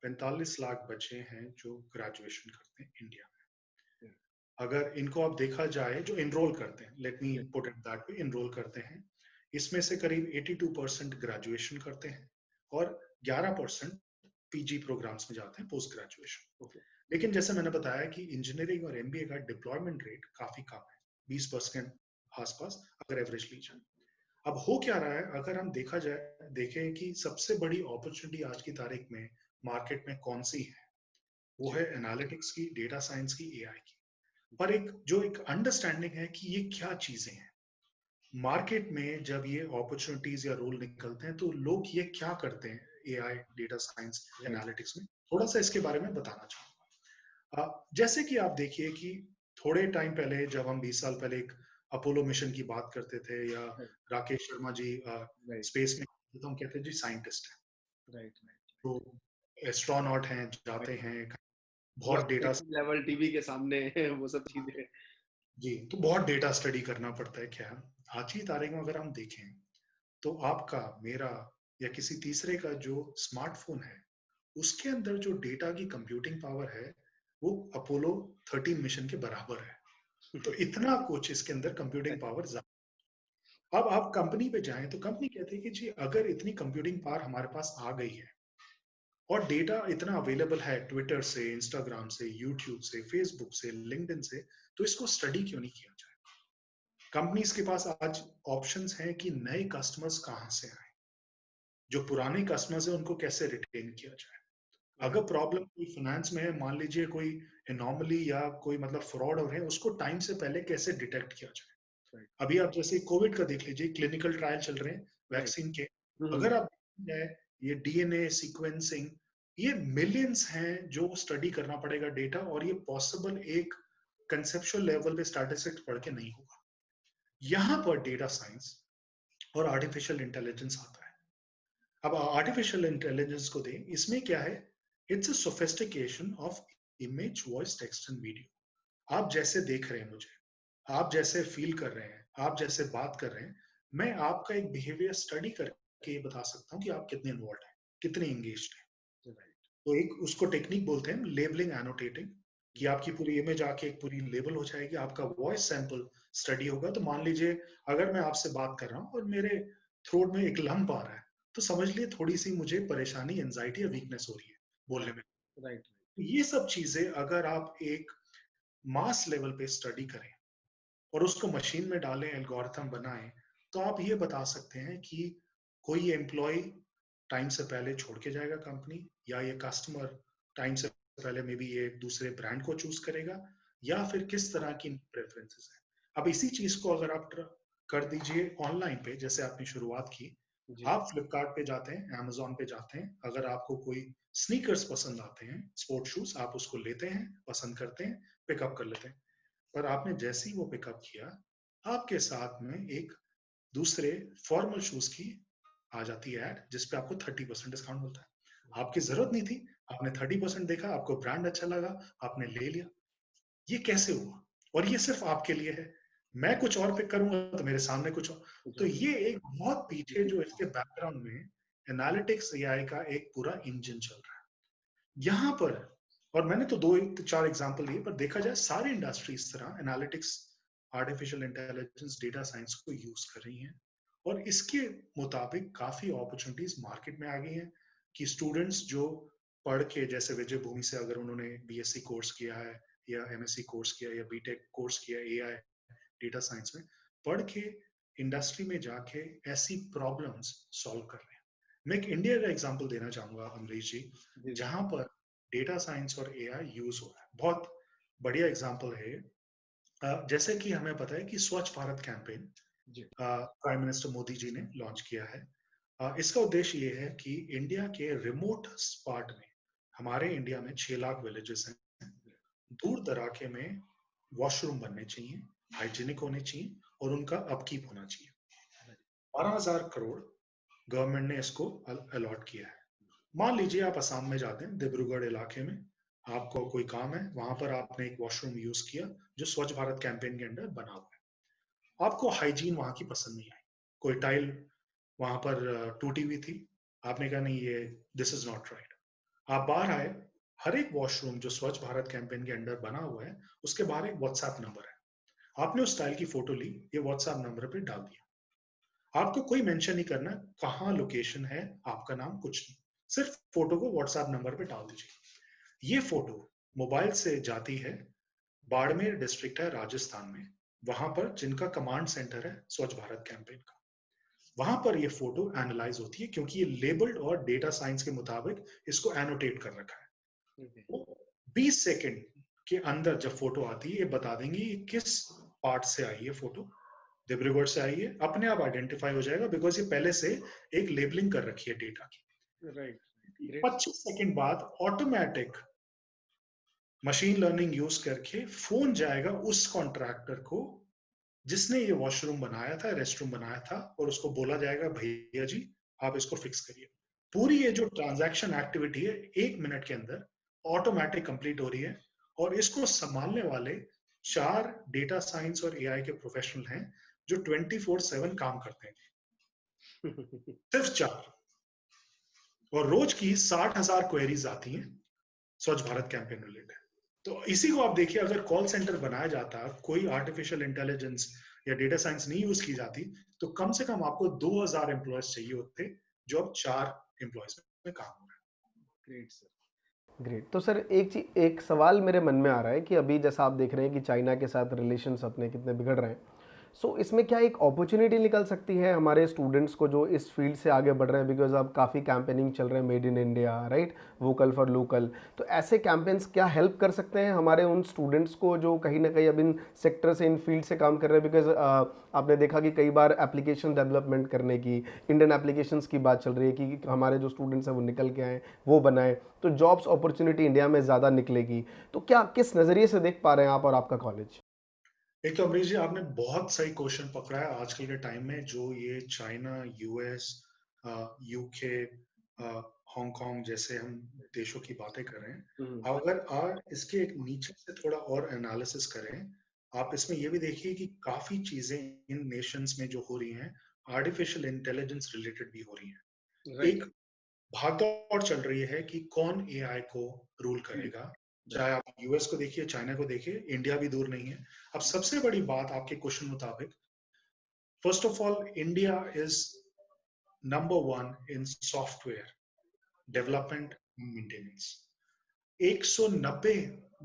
45 लाख बच्चे हैं जो ग्रेजुएशन करते हैं इंडिया में। अगर इनको अब देखा जाए जो इनरोल करते हैं, let me put it that way, enroll करते हैं, इसमें से करीब 82% ग्रेजुएशन करते हैं और 11% पीजी प्रोग्राम्स में जाते हैं, पोस्ट ग्रेजुएशन। लेकिन जैसे मैंने बताया कि इंजीनियरिंग और एमबीए का डिप्लॉयमेंट रेट काफी कम है, 20% आसपास अगर एवरेज ली जाए। अब हो क्या रहा है, अगर हम देखा जाए, देखें कि सबसे बड़ी अपॉर्चुनिटी आज की तारीख में मार्केट में कौन सी है, वो है एनालिटिक्स की, डेटा साइंस की, एआई की। पर एक जो एक अंडरस्टैंडिंग है कि ये क्या चीजें हैं मार्केट में, जब ये अपॉर्चुनिटीज या रोल निकलते हैं तो लोग ये क्या करते हैं एआई, डेटा साइंस, एनालिटिक्स में, थोड़ा सा इसके बारे में बताना चाहूंगा। जैसे कि आप देखिए कि थोड़े टाइम पहले, जब हम 20 साल पहले एक अपोलो मिशन की बात करते थे या राकेश शर्मा जी स्पेस में, तो हम कहते हैं जी साइंटिस्ट है, राइट। तो एस्ट्रोनॉट हैं, जाते हैं, बहुत बहुत डेटा, लेवल टीवी के सामने वो सब चीजें। जी, तो बहुत डेटा स्टडी करना पड़ता है। क्या आज की तारीख में अगर हम देखें तो आपका, मेरा या किसी तीसरे का जो स्मार्टफोन है, उसके अंदर जो डेटा की कंप्यूटिंग पावर है वो अपोलो 13 मिशन के बराबर है। तो इतना कुछ इसके अंदर कंप्यूटिंग पावर ज्यादा। अब आप कंपनी पे जाएं तो कंपनी कहती है कि जी अगर इतनी कंप्यूटिंग पावर हमारे पास आ गई है और डेटा इतना अवेलेबल है ट्विटर से, इंस्टाग्राम से, यूट्यूब से, फेसबुक से, लिंक्डइन से, तो इसको स्टडी क्यों नहीं किया जाए। कंपनीज के पास आज ऑप्शंस हैं कि नए कस्टमर्स कहां से आए, जो पुराने कस्टमर्स हैं उनको कैसे रिटेन किया जाए। अगर प्रॉब्लम कोई फाइनेंस में है, मान लीजिए कोई एनॉमली या कोई मतलब फ्रॉड हो रहे हैं, उसको टाइम से पहले कैसे डिटेक्ट किया जाए। अभी आप जैसे कोविड का देख लीजिए, क्लिनिकल ट्रायल चल रहे हैं वैक्सीन के। अगर आप है, ये डीएनए सीक्वेंसिंग, ये मिलियंस हैं जो स्टडी करना पड़ेगा डेटा, और ये पॉसिबल एक कंसेप्चुअल लेवल पे स्टैटिस्टिक्स पढ़ के नहीं होगा। यहाँ पर डेटा साइंस और आर्टिफिशियल इंटेलिजेंस आता है। अब आर्टिफिशियल इंटेलिजेंस को दें, इसमें क्या है, it's a sophistication of image, voice, text and video. आप जैसे देख रहे हैं मुझे, आप जैसे फील कर रहे हैं, आप जैसे बात कर रहे हैं, मैं आपका एक बिहेवियर स्टडी करके ये बता सकता हूँ कि आप कितने इन्वॉल्व हैं, कितने एंगेज्ड हैं। तो एक उसको टेक्निक बोलते हैं लेबलिंग एनोटेटिंग, कि आपकी पूरी इमेज आके एक पूरी लेबल हो जाएगी, आपका वॉइस सैंपल स्टडी होगा। तो मान लीजिए अगर मैं आपसे बात कर रहा हूँ और मेरे थ्रोट में एक लंप आ रहा है, तो समझ लिए थोड़ी सी मुझे परेशानी, एंजाइटी या वीकनेस हो रही है बोलने में। राइट। ये सब चीजें अगर आप एक मास लेवल पे स्टडी करें और उसको मशीन में डालें, एल्गोरिथम बनाएं, तो आप ये बता सकते हैं कि कोई एम्प्लॉय टाइम से पहले छोड़ के जाएगा कंपनी, या ये कस्टमर टाइम से पहले मे बी ये दूसरे ब्रांड को चूज करेगा, या फिर किस तरह की प्रेफरेंसेस है। अब इसी चीज को अगर आप कर दीजिए ऑनलाइन पे, जैसे आपने शुरुआत की, जी। आप फ्लिपकार्ट पे जाते हैं, अमेजोन पे जाते हैं, अगर आपको कोई स्नीकर्स पसंद आते हैं, स्पोर्ट शूज, आप उसको लेते हैं, पसंद करते हैं, पिकअप कर लेते हैं। पर आपने जैसे ही वो पिकअप किया, आपके साथ में एक दूसरे फॉर्मल शूज की आ जाती है ऐड, जिसपे आपको 30% डिस्काउंट मिलता है। आपकी जरूरत नहीं थी, आपने 30% देखा, आपको ब्रांड अच्छा लगा, आपने ले लिया। ये कैसे हुआ? और ये सिर्फ आपके लिए है। मैं कुछ और पिक करूंगा तो मेरे सामने कुछ और। तो ये एक बहुत पीछे जो इसके बैकग्राउंड में एनालिटिक्स एआई का एक पूरा इंजन चल रहा है यहाँ पर। और मैंने तो 2 4 एग्जांपल दिए, पर देखा जाए सारी इंडस्ट्री इस तरह analytics, artificial intelligence, data science को यूज कर रही हैं। और इसके मुताबिक काफी अपॉर्चुनिटीज मार्केट में आ गई हैं कि स्टूडेंट्स जो पढ़ के, जैसे विजय भूमि से अगर उन्होंने बीएससी कोर्स किया है, या एमएससी कोर्स किया, या बीटेक कोर्स किया एआई डेटा साइंस में, पढ़ के इंडस्ट्री में जाके ऐसी प्रॉब्लम्स सॉल्व कर रहे हैं। मैं एक इंडिया का एग्जांपल देना चाहूंगा अमरीश जी, जहां पर डेटा साइंस और एआई यूज हो रहा है। बहुत बढ़िया एग्जांपल है। जैसे कि हमें पता है कि Swachh Bharat campaign prime minister Modi ji ने लॉन्च किया है। इसका उद्देश्य ये है कि इंडिया के रिमोट पार्ट में, हमारे इंडिया में 6 लाख विलेजेस हैं, दूर दराके में वॉशरूम बनने चाहिए, हाइजीनिक होने चाहिए, और उनका अपकीप होना चाहिए। 12,000 करोड़ गवर्नमेंट ने इसको अलॉट किया है। मान लीजिए आप असम में जाते हैं, डिब्रूगढ़ इलाके में, आपको कोई काम है, वहां पर आपने एक वॉशरूम यूज किया जो स्वच्छ भारत कैंपेन के अंडर बना हुआ है। आपको हाइजीन वहां की पसंद नहीं आई, कोई टाइल वहां पर टूटी हुई थी, आपने कहा नहीं, ये दिस इज नॉट राइट। आप बाहर आए, हर एक वॉशरूम जो स्वच्छ भारत कैंपेन के अंडर बना हुआ है, उसके बाहर एक व्हाट्सएप नंबर है। आपने उस टाइल की फोटो ली, ये व्हाट्सएप नंबर पे डाल दिया। आपको कोई मेंशन नहीं करना कहाँ लोकेशन है, आपका नाम, कुछ नहीं, सिर्फ फोटो को व्हाट्सएप नंबर पे डाल दीजिए। ये फोटो मोबाइल से जाती है, बाड़मेर डिस्ट्रिक्ट है राजस्थान में, वहां पर जिनका कमांड सेंटर है स्वच्छ भारत कैंपेन का, वहां पर ये फोटो एनालाइज होती है, क्योंकि ये लेबल्ड और डेटा साइंस के मुताबिक इसको एनोटेट कर रखा है। वो 20 सेकंड के अंदर जब फोटो आती है, ये बता देंगे ये किस पार्ट से आई है फोटो, डिब्रूगढ़ से आई है, अपने आप आइडेंटिफाई हो जाएगा, बिकॉज ये पहले से एक लेबलिंग कर रखी है डेटा की। राइट। 25 सेकंड बाद ऑटोमेटिक मशीन लर्निंग यूज करके फोन जाएगा उस कॉन्ट्रैक्टर को जिसने ये वॉशरूम बनाया था, रेस्टरूम बनाया था, और उसको बोला जाएगा भैया जी आप इसको फिक्स करिए। पूरी ये जो ट्रांजैक्शन एक्टिविटी है 1 मिनट के अंदर ऑटोमेटिक कंप्लीट हो रही है, और इसको संभालने वाले 4 डेटा साइंस और एआई के प्रोफेशनल हैं जो 24/7 काम करते हैं, सिर्फ 4। और रोज की 60,000 क्वेरीज आती हैं स्वच्छ भारत कैंपेन रिलेटेड। तो इसी को आप देखिए, अगर कॉल सेंटर बनाया जाता, कोई आर्टिफिशियल इंटेलिजेंस या डेटा साइंस नहीं यूज की जाती, तो कम से कम आपको 2,000 एम्प्लॉयज चाहिए होते, जो अब 4 एम्प्लॉयज में काम हो रहा है। Great sir. ग्रेट। तो सर एक सवाल मेरे मन में आ रहा है कि अभी जैसा आप देख रहे हैं कि चाइना के साथ रिलेशंस अपने कितने बिगड़ रहे हैं, सो इसमें क्या एक अपॉर्चुनिटी निकल सकती है हमारे स्टूडेंट्स को जो इस फील्ड से आगे बढ़ रहे हैं, बिकॉज अब काफ़ी कैंपेनिंग चल रहे हैं made in India, right, vocal for local. तो ऐसे कैंपेन्स क्या हेल्प कर सकते हैं हमारे उन स्टूडेंट्स को जो कहीं ना कहीं अब इन सेक्टर से, इन फील्ड से काम कर रहे हैं? बिकॉज आपने देखा कि कई बार एप्लीकेशन डेवलपमेंट करने की, इंडियन एप्लीकेशंस की बात चल रही है कि हमारे जो स्टूडेंट्स हैं वो निकल के आएँ, वो बनाएं, तो जॉब्स अपॉर्चुनिटी इंडिया में ज़्यादा निकलेगी। तो क्या, किस नज़रिए से देख पा रहे हैं आप और आपका कॉलेज? एक तो अमरीश जी, आपने बहुत सही क्वेश्चन पकड़ा है आजकल के टाइम में, जो ये चाइना, यूएस, यूके, हांगकांग जैसे हम देशों की बातें कर रहे हैं। अगर आप इसके एक नीचे से थोड़ा और एनालिसिस करें, आप इसमें ये भी देखिए कि काफी चीजें इन नेशंस में जो हो रही हैं, आर्टिफिशियल इंटेलिजेंस रिलेटेड भी हो रही हैं। एक भागदौड़ चल रही है कि कौन एआई को रूल करेगा। चाहे आप यूएस को देखिए, चाइना को देखिए, इंडिया भी दूर नहीं है। अब सबसे बड़ी बात आपके क्वेश्चन मुताबिक, first of all, India is number one in software development maintenance. 190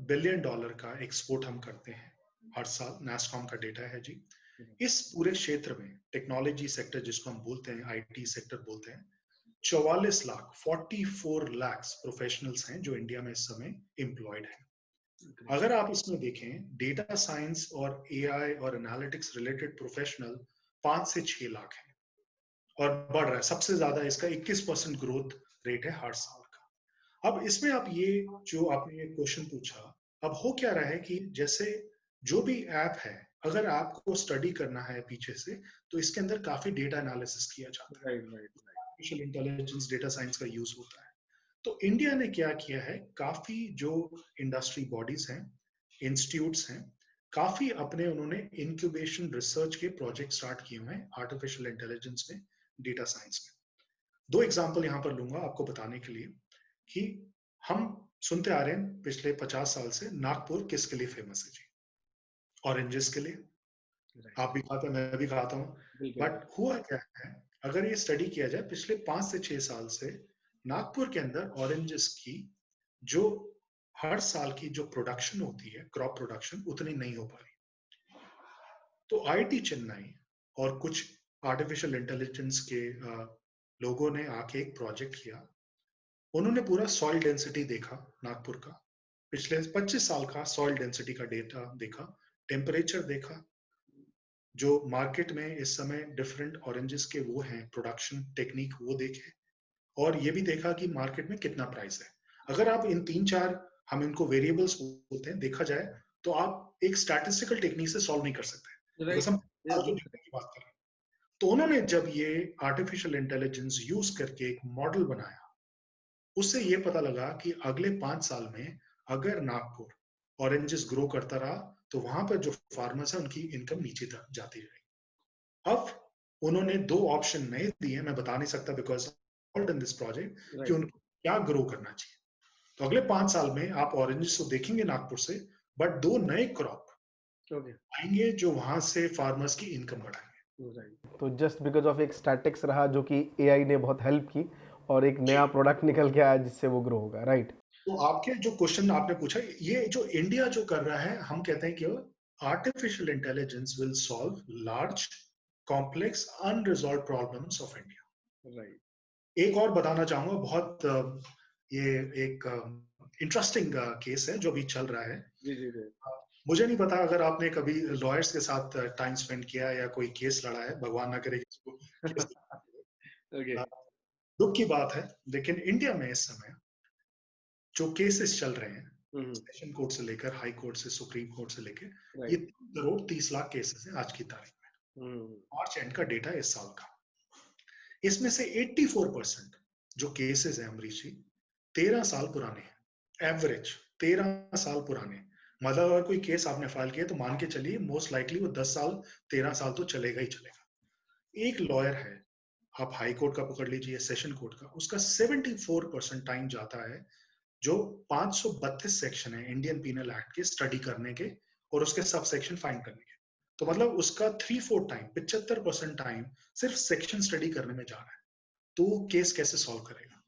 billion dollar का एक्सपोर्ट हम करते हैं हर साल, नैसकॉम का डेटा है जी। इस पूरे क्षेत्र में टेक्नोलॉजी सेक्टर, जिसको हम बोलते हैं आईटी सेक्टर बोलते हैं, 44 लाख 44 लाख प्रोफेशनल्स हैं जो इंडिया में इस समय एम्प्लॉयड हैं। अगर आप इसमें देखें, डेटा साइंस और एआई और एनालिटिक्स रिलेटेड प्रोफेशनल 5 से 6 लाख हैं और बढ़ रहा है। सबसे ज्यादा इसका 21% ग्रोथ रेट है हर साल का। अब इसमें आप ये जो आपने ये क्वेश्चन पूछा, अब हो क्या रहा है कि जैसे जो भी ऐप है, अगर आपको स्टडी करना है पीछे से, तो इसके अंदर काफी डेटा एनालिसिस किया जाता है, आर्टिफिशियल इंटेलिजेंस, डेटा साइंस का यूज होता है। तो इंडिया ने क्या किया है, काफी जो इंडस्ट्री बॉडीज हैं, इंस्टीट्यूट्स हैं, काफी अपने उन्होंने इंक्यूबेशन रिसर्च के प्रोजेक्ट स्टार्ट किए हुए हैं आर्टिफिशियल इंटेलिजेंस में, डेटा साइंस में। दो एग्जांपल यहां पर लूंगा आपको बताने के लिए कि हम सुनते आ रहे हैं पिछले 50 साल से, नागपुर किसके लिए फेमस है जी? ऑरेंजेस के लिए। आप भी खाते हैं, मैं भी खाता हूँ। बट हुआ क्या है, अगर ये स्टडी किया जाए पिछले 5 से 6 साल से, नागपुर के अंदर ऑरेंजेस की जो हर साल की जो प्रोडक्शन होती है, क्रॉप प्रोडक्शन, उतनी नहीं हो पा रही। तो आईआईटी चेन्नई और कुछ आर्टिफिशियल इंटेलिजेंस के लोगों ने आके एक प्रोजेक्ट किया। उन्होंने पूरा सॉइल डेंसिटी देखा नागपुर का, पिछले 25 साल का सॉइल डेंसिटी का डेटा देखा, टेम्परेचर देखा, जो मार्केट में इस समय डिफरेंट ऑरेंजेस के वो हैं प्रोडक्शन टेक्निक, वो देखे, और ये भी देखा कि मार्केट में कितना प्राइस है। अगर आप इन 3-4, हम इनको वेरिएबल्स बोलते हैं, देखा जाए तो आप एक स्टैटिस्टिकल टेक्निक से सॉल्व नहीं कर सकते, बिकॉज हम जो देखने की बात कर रहे हैं। तो उन्होंने जब ये आर्टिफिशियल इंटेलिजेंस यूज करके एक मॉडल बनाया, उससे ये पता लगा कि अगले 5 साल में अगर नागपुर ऑरेंजेस ग्रो करता रहा, तो वहां पर जो फार्मर्स है उनकी इनकम नीचे जाती रहेगी। अब उन्होंने 2 ऑप्शन नए दिए, मैं बता नहीं सकता बिकॉज इन दिस प्रोजेक्ट, कि उनको क्या ग्रो करना चाहिए। तो अगले 5 साल में आप ऑरेंजेस को देखेंगे नागपुर से, बट 2 नए क्रॉप आएंगे जो वहां से फार्मर्स की इनकम बढ़ाएंगे। तो जस्ट बिकॉज ऑफ एक स्टैटिक्स रहा जो कि एआई ने बहुत हेल्प की, और एक नया प्रोडक्ट निकल के आया जिससे वो ग्रो होगा, राइट? तो आपके जो क्वेश्चन आपने पूछा, ये जो इंडिया जो कर रहा है, हम कहते हैं कि artificial intelligence will solve large complex unresolved problems of India. एक और बताना चाहूंगा, बहुत ये एक इंटरेस्टिंग केस है जो भी चल रहा है। मुझे नहीं पता अगर आपने कभी लॉयर्स के साथ टाइम स्पेंड किया या कोई केस लड़ा है, भगवान ना करे किसी को केस दुख की बात है, लेकिन इंडिया में इस समय जो केसेस चल रहे हैं, सेशन कोर्ट से लेकर हाई कोर्ट से सुप्रीम कोर्ट से लेकर, ये 3 करोड़ 30 लाख केसेस हैं आज की तारीख में, मार्च एंड का डेटा इस साल का। इसमें से 84% जो केसेस हैं अमरीश जी, 13 साल पुराने हैं, एवरेज 13 साल पुराने। मतलब अगर कोई केस आपने फाइल किया तो मान के चलिए मोस्ट लाइकली वो 10 साल 13 साल तो चलेगा ही चलेगा। एक लॉयर है, आप हाई कोर्ट का पकड़ लीजिए, सेशन कोर्ट का, उसका 74% टाइम जाता है जो 532 सेक्शन है इंडियन पीनल एक्ट के स्टडी करने के और उसके सब सेक्शन फाइंड करने के। तो मतलब उसका 3/4 टाइम, 75% टाइम सिर्फ सेक्शन स्टडी करने में जा रहा है। तो वो केस कैसे सॉल्व करेगा?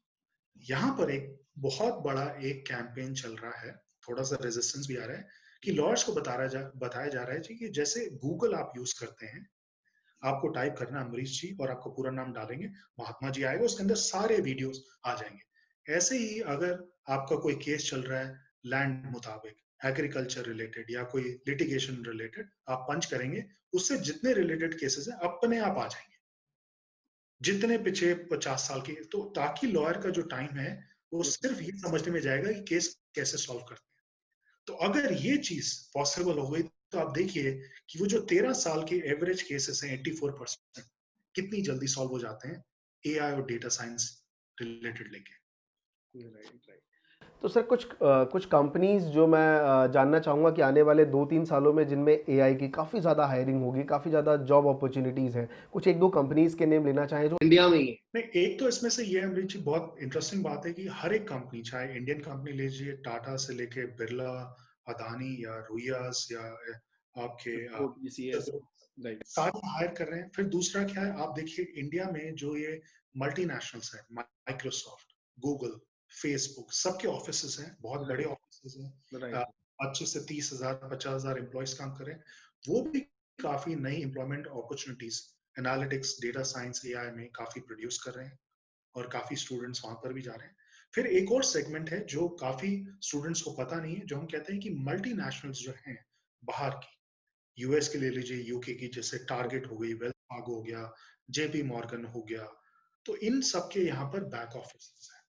यहाँ पर एक बहुत बड़ा एक कैंपेन चल रहा है, थोड़ा सा रेजिस्टेंस भी आ रहा है कि लॉयर्स को बताया जा रहा है जी कि जैसे गूगल आप यूज करते हैं, आपको टाइप करना है अमरीश जी और आपका पूरा नाम डालेंगे, महात्मा जी आएगा, उसके अंदर सारे वीडियोस आ जाएंगे। ऐसे ही अगर आपका कोई केस चल रहा है लैंड मुताबिक, एग्रीकल्चर रिलेटेड या कोई लिटिगेशन रिलेटेड, आप पंच करेंगे, उससे जितने रिलेटेड केसेस हैं अपने आप आ जाएंगे, जितने पिछले 50 साल के, तो ताकि लॉयर का जो टाइम है वो सिर्फ ये समझने में जाएगा कि केस कैसे सॉल्व करते हैं। तो अगर ये चीज पॉसिबल हो गई तो आप देखिए कि वो जो 13 साल के एवरेज केसेस हैं 84% कितनी जल्दी सॉल्व हो जाते हैं एआई और डेटा साइंस रिलेटेड लेके। Right, right. तो सर कुछ कंपनीज जो मैं जानना चाहूँगा कि आने वाले 2-3 सालों में जिनमें एआई की काफ़ी ज़्यादा हायरिंग होगी, काफ़ी ज़्यादा जॉब अपॉर्चुनिटीज़ हैं, कुछ 1-2 कंपनीज के नेम लेना चाहें जो इंडिया में ही है। नहीं, एक तो इसमें से ये अमरीश जी बहुत इंटरेस्टिंग बात है कि हर एक कंपनी, चाहे इंडियन कंपनी लीजिए, टाटा से लेके बिरला, अदानी या रुइयास या आपके राइट, सारे हायर कर रहे हैं। फिर दूसरा क्या है, आप देखिए इंडिया में जो ये मल्टीनेशनल्स हैं, माइक्रोसॉफ्ट, गूगल, फेसबुक, सबके ऑफिसेज हैं, बहुत बड़े ऑफिसेज हैं। राइट, 25 से 30,000 50,000 एम्प्लॉयज काम कर रहे हैं। वो भी काफी नई employment opportunities analytics, data science, AI में काफी प्रोड्यूस कर रहे हैं और काफी स्टूडेंट्स वहां पर भी जा रहे हैं। फिर एक और सेगमेंट है जो काफी स्टूडेंट्स को पता नहीं है, जो हम कहते हैं कि मल्टीनेशनल्स जो हैं बाहर की, यूएस के ले लीजिए, यूके की, जैसे टारगेट हो गई, वेल्स फार्गो हो गया, जेपी मॉर्गन हो गया, तो इन सबके यहाँ पर बैक ऑफिस है।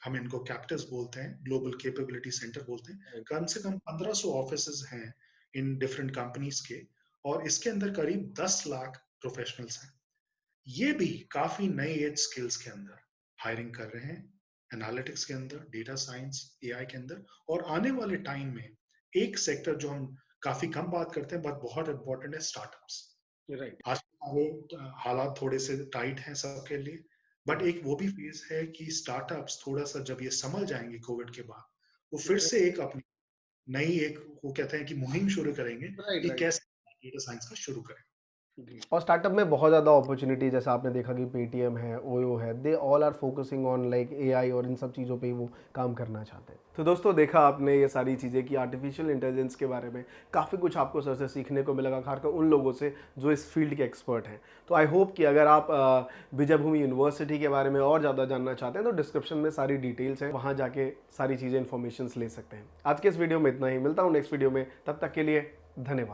हम इनको कैप्टिव्स बोलते हैं, ग्लोबल कैपेबिलिटी सेंटर बोलते हैं। कम से कम 1500 ऑफिसेज हैं इन डिफरेंट कंपनीज के, और इसके अंदर करीब 10 लाख प्रोफेशनल्स हैं। ये भी काफी नए एज स्किल्स के अंदर हायरिंग कर रहे हैं, एनालिटिक्स के अंदर, डेटा साइंस, एआई के अंदर। और आने वाले टाइम में एक सेक्टर जो हम काफी कम बात करते हैं बट बहुत इंपॉर्टेंट है, स्टार्टअप्स। राइट। आज हालात थोड़े से टाइट हैं सबके लिए, बट एक वो भी फेज है कि स्टार्टअप्स थोड़ा सा जब ये संभल जाएंगे कोविड के बाद, वो फिर से एक अपनी नई एक, वो कहते हैं कि मुहिम शुरू करेंगे राइट, कि राइट। कैसे डेटा साइंस का शुरू करें। और स्टार्टअप में बहुत ज़्यादा अपॉर्चुनिटी, जैसा आपने देखा कि पेटीएम है, ओयो है, they all are focusing on like AI और इन सब चीज़ों पे ही वो काम करना चाहते हैं। तो दोस्तों देखा आपने ये सारी चीज़ें कि आर्टिफिशियल इंटेलिजेंस के बारे में काफ़ी कुछ आपको सर से सीखने को मिलेगा, खासकर उन लोगों से जो इस फील्ड के एक्सपर्ट हैं। तो आई होप कि अगर आप विजय भूमि यूनिवर्सिटी के बारे में और ज़्यादा जानना चाहते हैं तो डिस्क्रिप्शन में सारी डिटेल्स हैं, वहाँ जाके सारी चीज़ें इन्फॉर्मेशन ले सकते हैं। आज के इस वीडियो में इतना ही, मिलता हूँ नेक्स्ट वीडियो में, तब तक के लिए धन्यवाद।